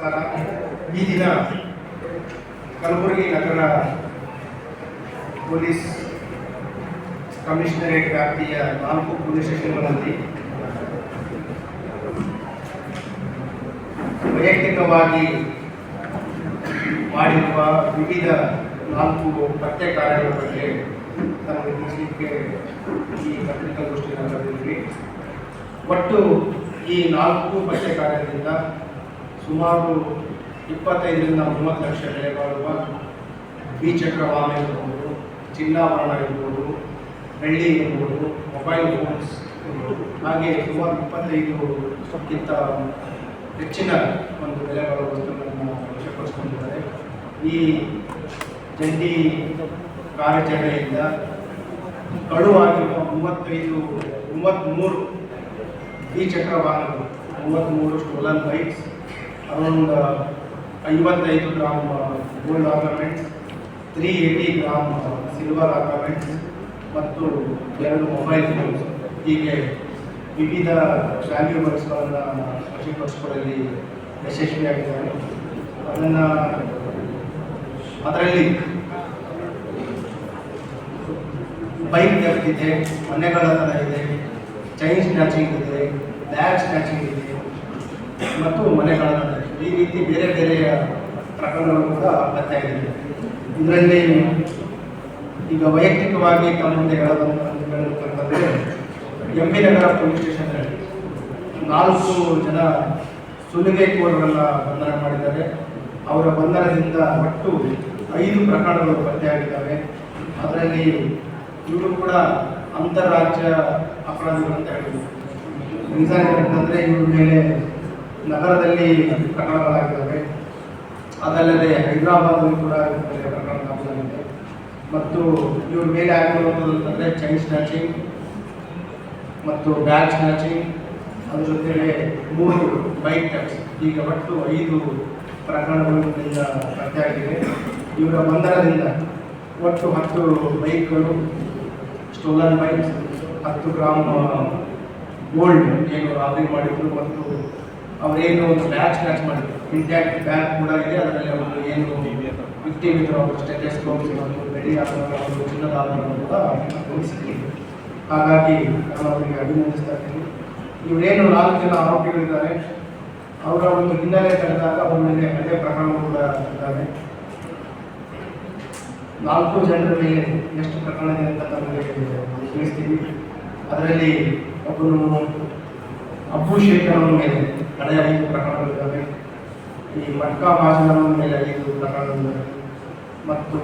ನಮಸ್ಕಾರ. ಈ ದಿನ ಕಲಬುರಗಿ ನಗರ ಪೊಲೀಸ್ ಕಮಿಷನರೇಟ್ ವ್ಯಾಪ್ತಿಯ 4 ಪೊಲೀಸ್ ಸ್ಟೇಷನ್ಗಳಲ್ಲಿ ವೈಯಕ್ತಿಕವಾಗಿ ಮಾಡಿರುವ ವಿವಿಧ 4 ಪಠ್ಯ ಕಾರ್ಯಗಳ ಬಗ್ಗೆ ನಮಗೆ ತಿಳಿಸಲಿಕ್ಕೆ ಈ ಪತ್ರಿಕಾಗೋಷ್ಠಿಯನ್ನು ಕರೆದಿದ್ವಿ. ಒಟ್ಟು ಈ 4 ಪಠ್ಯ ಕಾರ್ಯದಿಂದ ಸುಮಾರು 25ರಿಂದ 30 ಲಕ್ಷ ಬೆಲೆ ಬಾಳುವ ದ್ವಿಚಕ್ರ ವಾಹನ ಇರ್ಬೋದು, ಚಿನ್ನಾಭರಣ ಇರ್ಬೋದು, ಬೆಳ್ಳಿ ಇರ್ಬೋದು, ಮೊಬೈಲ್ ಫೋನ್ಸ್, ಹಾಗೆ ಸುಮಾರು 25ಕ್ಕಿಂತ ಹೆಚ್ಚಿನ ಒಂದು ಬೆಲೆ ಬಾಳುವ ವಸ್ತುಗಳನ್ನು ವಶಪಡಿಸಿಕೊಂಡಿದ್ದಾರೆ. ಈ ಜಂಟಿ ಕಾರ್ಯಾಚರಣೆಯಿಂದ ಕಳುವಾಗಿರುವ 33 ದ್ವಿಚಕ್ರ ವಾಹನಗಳು, 33 stolen bikes, around 55 gram gold ornaments, 380 gram silver ornaments ಮತ್ತು 2 ಮೊಬೈಲ್ ಫೋನ್ಸ್, ಹೀಗೆ ವಿವಿಧ ವ್ಯಾಲ್ಯೂಬಲ್ಸ್ಗಳನ್ನು ವಶಪಡಿಸಿಕೊಳ್ಳಲು ಯಶಸ್ವಿಯಾಗಿದ್ದಾರೆ. ಅದರಲ್ಲಿ ಬೈಕ್ ಥೆಫ್ಟ್ ಇದೆ, ಮನೆಗಳ್ಳತನ ಇದೆ, ಚೈನ್ ಸ್ನ್ಯಾಚಿಂಗ್ ಇದೆ, ಬ್ಯಾಗ್ ಸ್ನ್ಯಾಚಿಂಗ್ ಇದೆ ಮತ್ತು ಮನೆಗಳ್ಳತನ ಇದೆ. ಈ ರೀತಿ ಬೇರೆ ಬೇರೆಯ ಪ್ರಕರಣಗಳು ಕೂಡ ಪತ್ತೆಯಾಗಿದೆ. ಇದರಲ್ಲಿ ಈಗ ವೈಯಕ್ತಿಕವಾಗಿ ತಮ್ಮ ಮುಂದೆ ಹೇಳಬೇಕಂತಂದರೆ ಎಂಬಿ ನಗರ ಪೊಲೀಸ್ ಸ್ಟೇಷನ್ನಲ್ಲಿ 4 ಜನ ಸುಲಿಗೆಕೋರರನ್ನು ಬಂಧನ ಮಾಡಿದ್ದಾರೆ. ಅವರ ಬಂಧನದಿಂದ ಒಟ್ಟು 5 ಪ್ರಕರಣಗಳು ಪತ್ತೆಯಾಗಿದ್ದಾವೆ. ಅದರಲ್ಲಿ ಇವರು ಕೂಡ ಅಂತಾರಾಜ್ಯ ಅಪರಾಧಿಗಳು ಅಂತ ಹೇಳಿದ್ರು. ರೀಸನ್ ಏನಂತಂದರೆ ಇವ್ರ ಮೇಲೆ ನಗರದಲ್ಲಿ ಪ್ರಕರಣಗಳಾಗಿದ್ದಾವೆ. ಅದಲ್ಲದೆ ಹೈದರಾಬಾದಲ್ಲಿ ಕೂಡ ಪ್ರಕರಣ ದಾಖಲಾಗಿದೆ. ಮತ್ತು ಇವ್ರ ಮೇಲೆ ಆಗಿರುವಂಥದ್ದು ಚೈನ್ ಸ್ನ್ಯಾಚಿಂಗ್ ಮತ್ತು ಬ್ಯಾಗ್ ಸ್ನ್ಯಾಚಿಂಗ್, ಅದ್ರ ಜೊತೆಗೆ 3 ಬೈಕ್ ಥೆಫ್ಟ್ಸ್, ಹೀಗೆ ಒಟ್ಟು 5 ಪ್ರಕರಣಗಳಿಂದ ಪತ್ತೆಯಾಗಿದೆ. ಇವರ ಬಂಧನದಿಂದ ಒಟ್ಟು 10 ಬೈಕ್ಗಳು, ಸ್ಟೋಲನ್ ಬೈಕ್ಸ್, 10 ಗ್ರಾಮ್ ಗೋಲ್ಡ್ ಏನು ರಾಬರಿ ಮಾಡಿದ್ರು ಮತ್ತು ಅವರೇನು ಒಂದು ಬ್ಯಾಗ್ ಸ್ನ್ಯಾಚ್ ಮಾಡಿದ್ರು, ಇಂಟ್ಯಾಕ್ಟ್ ಬ್ಯಾಗ್ ಕೂಡ ಇದೆ. ಅದರಲ್ಲಿ ಅವರು ಏನು ವಿಕ್ಟಿಮ್ ಇದ್ರು ಅವರು ಸ್ಟೆಥೋಸ್ಕೋಪ್ಸ್ ಮತ್ತು ಬೆಳ್ಳಿ ಆಭರಣಗಳು, ಚಿನ್ನದ ಆಭರಣಗಳು ಕೂಡ ಸಿಕ್ಕಿದೆ. ಹಾಗಾಗಿ ನಾನು ಅವರಿಗೆ ಅಭಿನಂದಿಸ್ತಾ ಇದ್ದೀನಿ. ಇವರೇನು 4 ಜನ ಆರೋಪಿಗಳಿದ್ದಾರೆ, ಅವರ ಒಂದು ಹಿನ್ನೆಲೆ ತೆಗೆದಾಗ ಅವರ ಮೇಲೆ ಅದೇ ಪ್ರಕರಣಗಳು ಕೂಡ ಇದ್ದಾವೆ. 4 ಜನರ ಮೇಲೆ ಎಷ್ಟು ಪ್ರಕರಣ ಇದೆ ಅಂತ ನಮಗೆ ತಿಳಿಸ್ತೀವಿ. ಅದರಲ್ಲಿ ಒಬ್ಬನು ಅಬ್ಬು ಶೇಖರವರ ಮೇಲೆ ಹಳೆಯ 5 ಪ್ರಕರಣಗಳಿದ್ದಾವೆ. ಈ ಮಟ್ಕಾ ಮಾಜನವರ ಮೇಲೆ 5 ಪ್ರಕರಣಗಳಿದ್ದಾವೆ ಮತ್ತು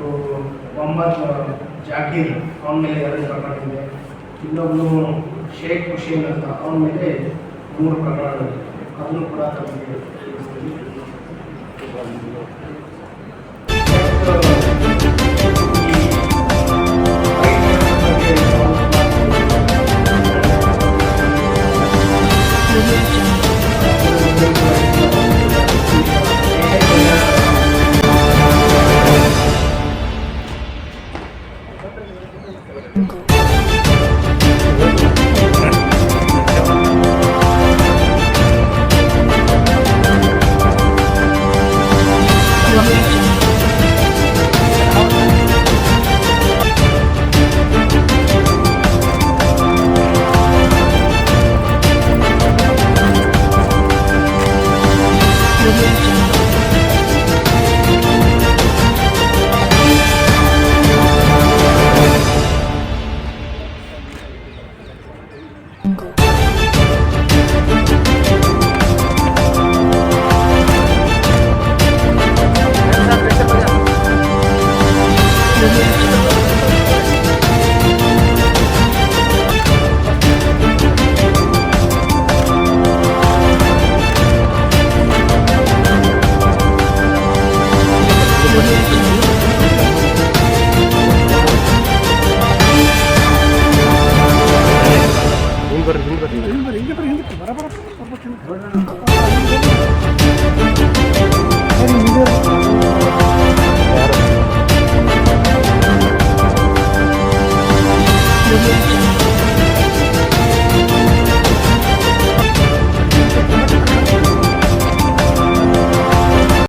ಮೊಹಮ್ಮದ್ ಜಾಕೀರ್ ಅವನ ಮೇಲೆ 2 ಪ್ರಕರಣಗಳಿದೆ. ಇನ್ನೊಬ್ಬನು ಶೇಖ್ ಹುಸೇನ್ ಅಂತ ಅವನ ಮೇಲೆ 3 ಪ್ರಕರಣಗಳಿದೆ. ಅದನ್ನು ಕೂಡ ನಮಗೆ